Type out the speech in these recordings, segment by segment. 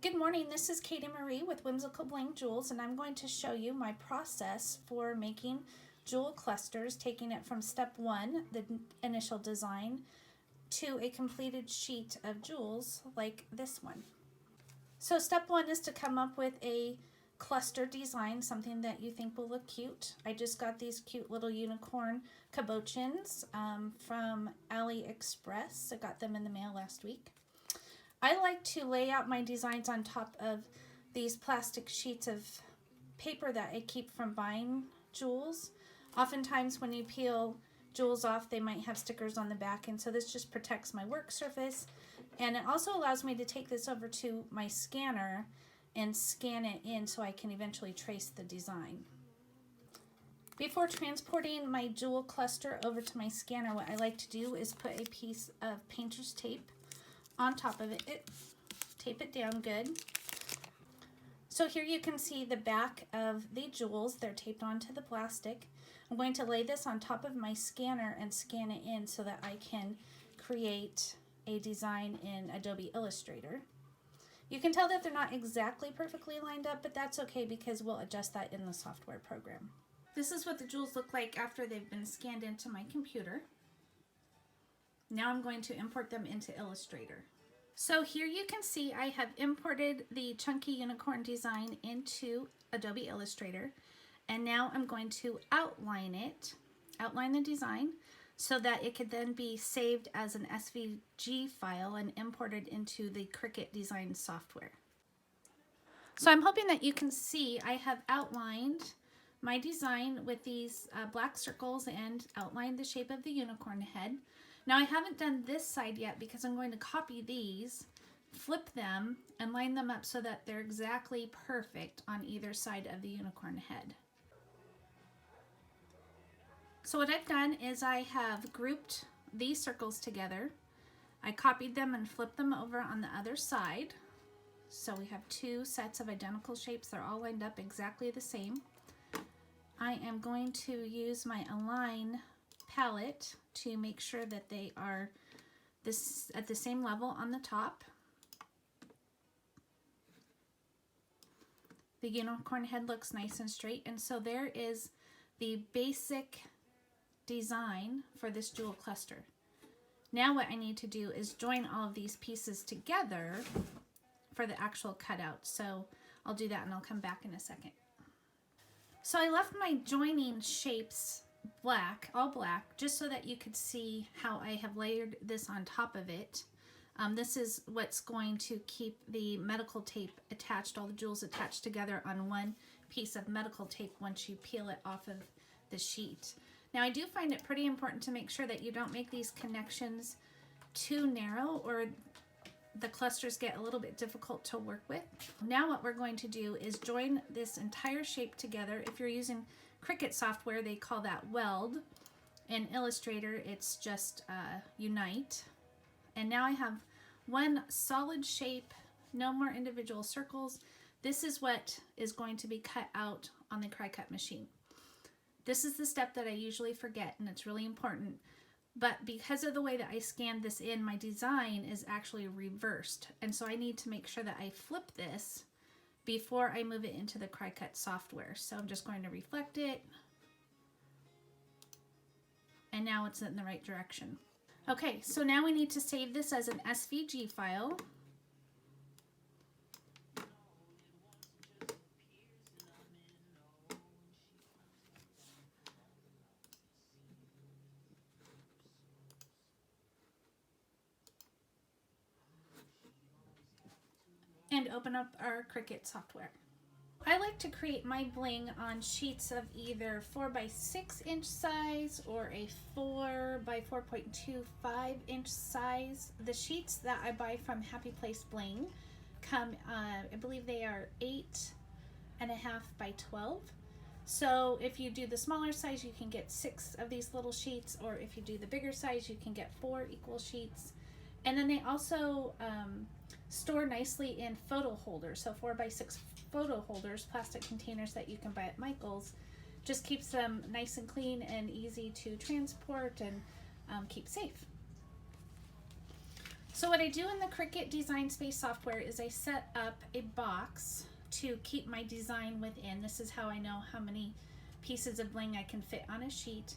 Good morning, this is Katie Marie with Whimsical Bling Jewels, and I'm going to show you my process for making jewel clusters, taking it from step one, the initial design, to a completed sheet of jewels like this one. So step one is to come up with a cluster design, something that you think will look cute. I just got these cute little unicorn cabochons from AliExpress. I got them in the mail last week. I like to lay out my designs on top of these plastic sheets of paper that I keep from buying jewels. Oftentimes when you peel jewels off, they might have stickers on the back, and so this just protects my work surface. And it also allows me to take this over to my scanner and scan it in so I can eventually trace the design. Before transporting my jewel cluster over to my scanner, what I like to do is put a piece of painter's tape on top of it, tape it down good. So here you can see the back of the jewels. They're taped onto the plastic. I'm going to lay this on top of my scanner and scan it in so that I can create a design in Adobe Illustrator. You can tell that they're not exactly perfectly lined up, but that's okay because we'll adjust that in the software program. This is what the jewels look like after they've been scanned into my computer. Now I'm going to import them into Illustrator. So here you can see I have imported the chunky unicorn design into Adobe Illustrator, and now I'm going to outline the design, so that it could then be saved as an SVG file and imported into the Cricut design software. So I'm hoping that you can see I have outlined my design with these black circles and outlined the shape of the unicorn head. Now I haven't done this side yet because I'm going to copy these, flip them, and line them up so that they're exactly perfect on either side of the unicorn head. So what I've done is I have grouped these circles together. I copied them and flipped them over on the other side. So we have two sets of identical shapes. They're all lined up exactly the same. I am going to use my Align palette to make sure that they are at the same level on the top. The unicorn head looks nice and straight, and so there is the basic design for this jewel cluster. Now what I need to do is join all of these pieces together for the actual cutout. So I'll do that and I'll come back in a second. So I left my joining shapes black, all black, just so that you could see how I have layered this on top of it. This is what's going to keep the medical tape attached, all the jewels attached together on one piece of medical tape once you peel it off of the sheet. Now I do find it pretty important to make sure that you don't make these connections too narrow, or the clusters get a little bit difficult to work with. Now what we're going to do is join this entire shape together. If you're using Cricut software, they call that weld. In Illustrator, it's just unite. And now I have one solid shape, no more individual circles. This is what is going to be cut out on the Cricut machine. This is the step that I usually forget, and it's really important. But because of the way that I scanned this in, my design is actually reversed. And so I need to make sure that I flip this before I move it into the Cricut software. So I'm just going to reflect it. And now it's in the right direction. Okay, so now we need to save this as an SVG file. And open up our Cricut software. I like to create my bling on sheets of either 4x6 inch size or a 4x4.25 inch size. The sheets that I buy from Happy Place Bling come, I believe they are 8.5 by 12. So if you do the smaller size, you can get 6 of these little sheets, or if you do the bigger size, you can get 4 equal sheets. And then they also store nicely in photo holders. So 4x6 photo holders, plastic containers that you can buy at Michael's, just keeps them nice and clean and easy to transport and keep safe. So what I do in the Cricut Design Space software is I set up a box to keep my design within. This is how I know how many pieces of bling I can fit on a sheet.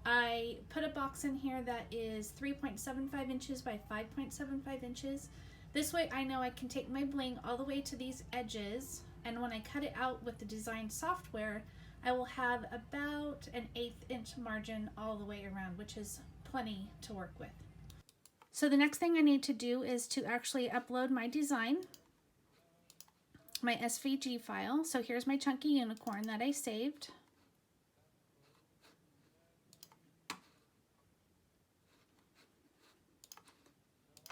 I put a box in here that is 3.75 inches by 5.75 inches. This way I know I can take my bling all the way to these edges, and when I cut it out with the design software, I will have about an 1/8 inch margin all the way around, which is plenty to work with. So the next thing I need to do is to actually upload my design, my SVG file. So here's my chunky unicorn that I saved.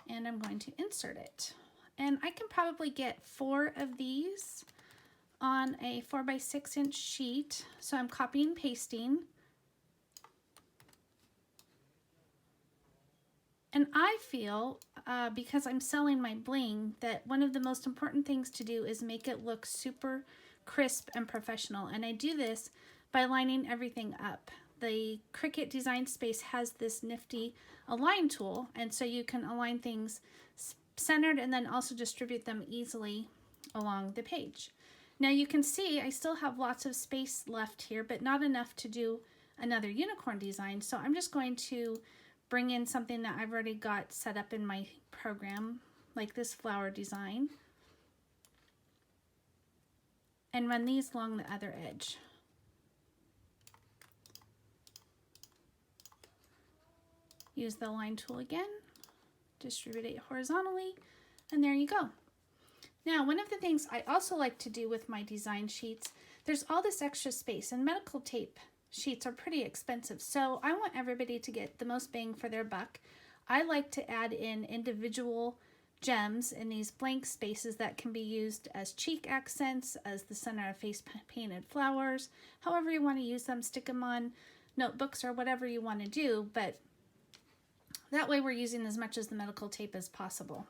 And I'm going to insert it. And I can probably get 4 of these on a 4x6 inch sheet. So I'm copying and pasting. And I feel, because I'm selling my bling, that one of the most important things to do is make it look super crisp and professional. And I do this by lining everything up. The Cricut Design Space has this nifty align tool, and so you can align things centered and then also distribute them easily along the page. Now you can see I still have lots of space left here, but not enough to do another unicorn design. So I'm just going to bring in something that I've already got set up in my program, like this flower design, and run these along the other edge. Use the align tool again, distribute it horizontally, and there you go. Now, one of the things I also like to do with my design sheets, there's all this extra space, and medical tape sheets are pretty expensive, so I want everybody to get the most bang for their buck. I like to add in individual gems in these blank spaces that can be used as cheek accents, as the center of face painted flowers, however you want to use them. Stick them on notebooks or whatever you want to do, but that way we're using as much of the medical tape as possible.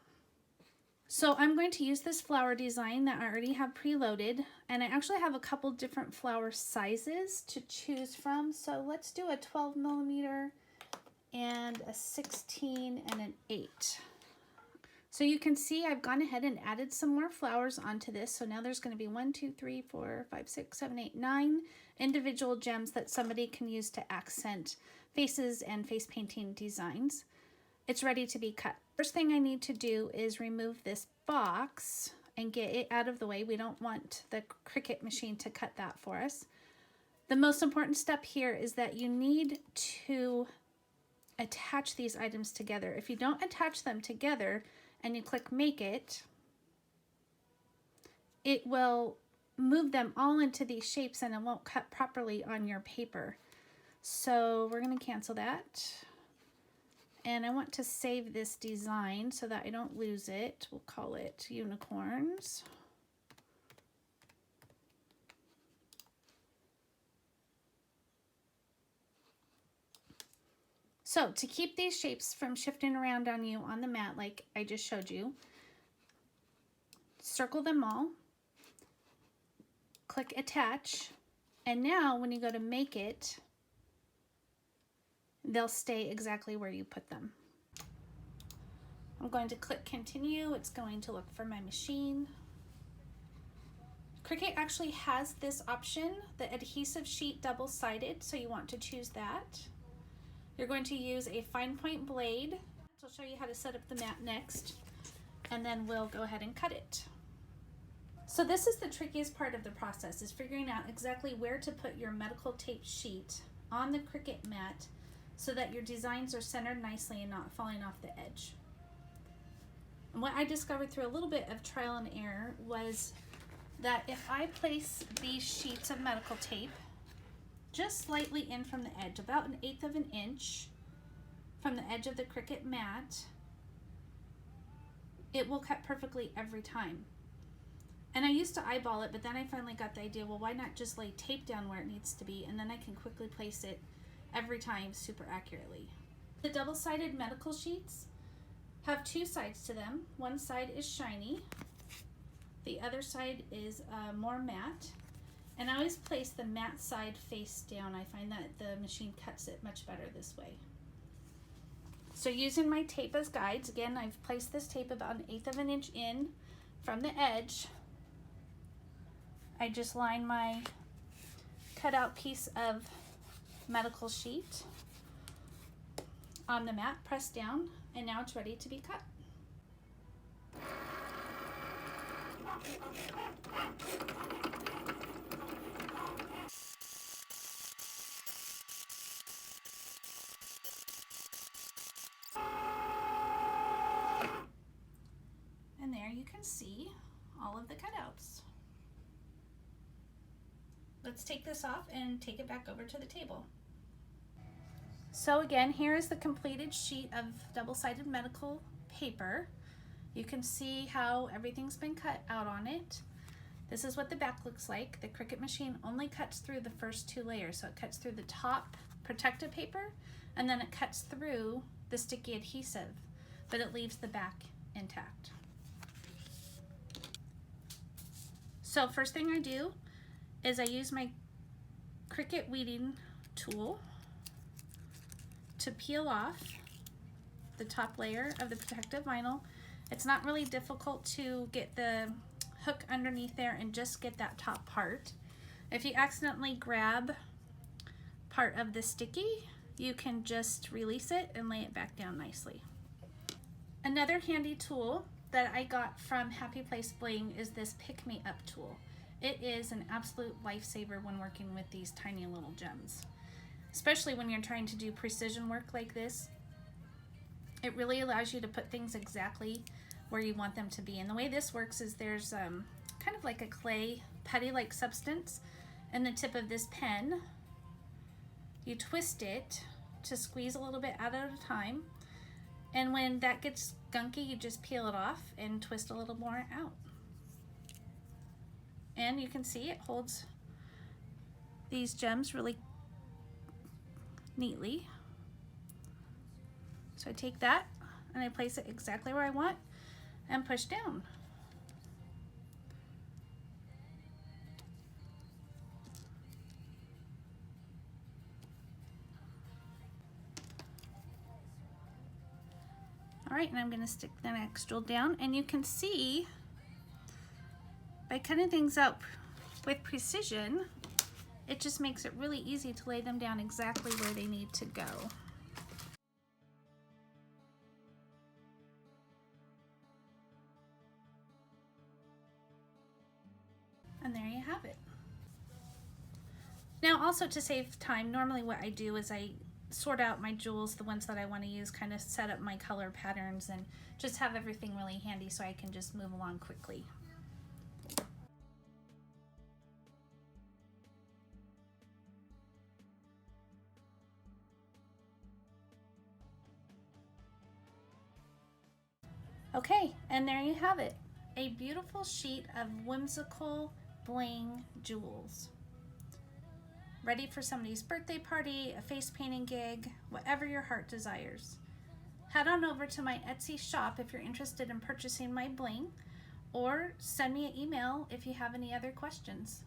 So I'm going to use this flower design that I already have preloaded, and I actually have a couple different flower sizes to choose from. So let's do a 12 millimeter and a 16 and an 8. So you can see I've gone ahead and added some more flowers onto this. So now there's going to be 1, 2, 3, 4, 5, 6, 7, 8, 9 individual gems that somebody can use to accent faces and face painting designs. It's ready to be cut. First thing I need to do is remove this box and get it out of the way. We don't want the Cricut machine to cut that for us. The most important step here is that you need to attach these items together. If you don't attach them together and you click Make It, it will move them all into these shapes and it won't cut properly on your paper. So we're going to cancel that. And I want to save this design so that I don't lose it. We'll call it Unicorns. So to keep these shapes from shifting around on you on the mat like I just showed you, circle them all, click Attach, and now when you go to Make It, they'll stay exactly where you put them. I'm going to click Continue. It's going to look for my machine. Cricut actually has this option, the adhesive sheet double-sided, so you want to choose that. You're going to use a fine point blade. I'll show you how to set up the mat next, and then we'll go ahead and cut it. So this is the trickiest part of the process, is figuring out exactly where to put your medical tape sheet on the Cricut mat so that your designs are centered nicely and not falling off the edge. And what I discovered through a little bit of trial and error was that if I place these sheets of medical tape just slightly in from the edge, about 1/8 of an inch from the edge of the Cricut mat, it will cut perfectly every time. And I used to eyeball it, but then I finally got the idea, well, why not just lay tape down where it needs to be, and then I can quickly place it every time super accurately. The double-sided medical sheets have 2 sides to them. One side is shiny, the other side is more matte, and I always place the matte side face down. I find that the machine cuts it much better this way. So using my tape as guides, again, I've placed this tape about 1/8 of an inch in from the edge. I just line my cutout piece of medical sheet on the mat, press down, and now it's ready to be cut. And there you can see all of the cutouts. Let's take this off and take it back over to the table. So again, here is the completed sheet of double-sided medical paper. You can see how everything's been cut out on it. This is what the back looks like. The Cricut machine only cuts through the first 2 layers. So it cuts through the top protective paper, and then it cuts through the sticky adhesive, but it leaves the back intact. So first thing I do is I use my Cricut weeding tool to peel off the top layer of the protective vinyl. It's not really difficult to get the hook underneath there and just get that top part. If you accidentally grab part of the sticky, you can just release it and lay it back down nicely. Another handy tool that I got from Happy Place Bling is this Pick Me Up tool. It is an absolute lifesaver when working with these tiny little gems, especially when you're trying to do precision work like this. It really allows you to put things exactly where you want them to be. And the way this works is there's kind of like a clay putty-like substance in the tip of this pen. You twist it to squeeze a little bit out at a time, and when that gets gunky, you just peel it off and twist a little more out. And you can see it holds these gems really neatly. So I take that and I place it exactly where I want and push down. All right, and I'm going to stick the next jewel down, and you can see by cutting things up with precision, it just makes it really easy to lay them down exactly where they need to go. And there you have it. Now also, to save time, normally what I do is I sort out my jewels, the ones that I want to use, kind of set up my color patterns and just have everything really handy so I can just move along quickly. Okay, and there you have it. A beautiful sheet of whimsical bling jewels. Ready for somebody's birthday party, a face painting gig, whatever your heart desires. Head on over to my Etsy shop if you're interested in purchasing my bling, or send me an email if you have any other questions.